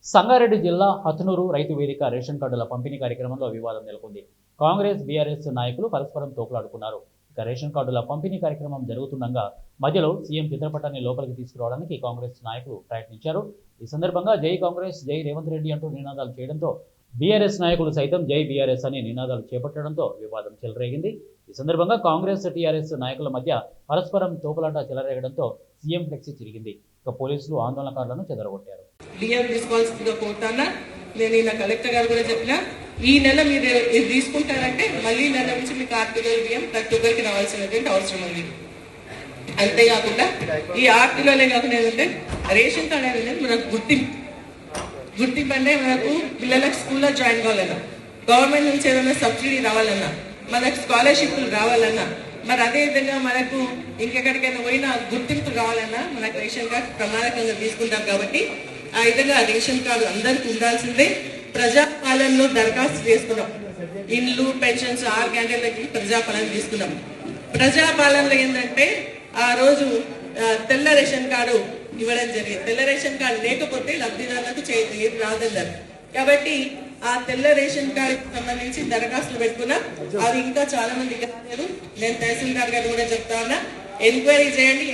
సంగారెడ్డి జిల్లా హత్నూరు రైతు వేదిక రేషన్ కార్డుల పంపిణీ కార్యక్రమంలో వివాదం నెలకొంది. కాంగ్రెస్ బీఆర్ఎస్ నాయకులు పరస్పరం తోపులాడుకున్నారు. ఇక రేషన్ కార్డుల పంపిణీ కార్యక్రమం జరుగుతుండగా మధ్యలో సీఎం చిత్రపటాన్ని లోపలికి తీసుకురావడానికి కాంగ్రెస్ నాయకులు ప్రయత్నించారు. ఈ సందర్భంగా జై కాంగ్రెస్, జై రేవంత్ రెడ్డి అంటూ నినాదాలు చేయడంతో బీఆర్ఎస్ నాయకులు సైతం జై బీఆర్ఎస్ అని నినాదాలు చేపట్టడంతో వివాదం చెలరేగింది. ఈ సందర్భంగా కాంగ్రెస్ టీఆర్ఎస్ నాయకుల మధ్య పరస్పరం తోపులాట చెలరేగడంతో సీఎం ఫ్లెక్సీ చిరిగింది. ఇక పోలీసులు ఆందోళనకారులను చెదరగొట్టారు. డిఎం రెస్పాన్సిబుల్గా కోరుతానా. నేను ఇలా కలెక్టర్ గారు కూడా చెప్పిన, ఈ నెల మీరు ఇది తీసుకుంటారంటే మళ్ళీ నెల నుంచి మీకు ఆర్టీలో బియ్యం ప్రతి ఒక్కరికి రావాల్సినటువంటి అవసరం ఉంది. అంతేకాకుండా ఈ ఆర్టీలోనే కాకుండా ఏంటంటే రేషన్ కార్డు అనేది మనకు గుర్తింపు అంటే మనకు పిల్లలకు స్కూల్లో జాయిన్ కావాలన్నా, గవర్నమెంట్ నుంచి ఏదైనా సబ్సిడీ రావాలన్నా, మనకు స్కాలర్షిప్లు రావాలన్నా, మరి అదేవిధంగా మనకు ఇంకెక్కడికైనా పోయినా గుర్తింపు కావాలన్నా మనకు రేషన్ కార్డు ప్రమాణకంగా తీసుకుంటాం. కాబట్టి ఆ విధంగా రేషన్ కార్డు అందరికి ఉండాల్సిందే. ప్రజాపాలనలో దరఖాస్తు చేసుకున్నాం. ఇండ్లు, పెన్షన్స్, 6 గంటలకి ప్రజాపాలన తీసుకున్నాం. ప్రజాపాలనలో ఏంటంటే ఆ రోజు తెల్ల రేషన్ కార్డు ఇవ్వడం జరిగింది. తెల్ల రేషన్ కార్డు లేకపోతే లబ్ధిదారులకు ఏది రాదన్నారు. కాబట్టి ఆ తెల్ల రేషన్ కార్డుకి సంబంధించి దరఖాస్తులు పెట్టుకున్నాం. అది ఇంకా చాలా మంది కాలేదు. నేను తహసీల్దార్ గారు కూడా చెప్తా ఉన్నా, ఎంక్వైరీ చేయండి.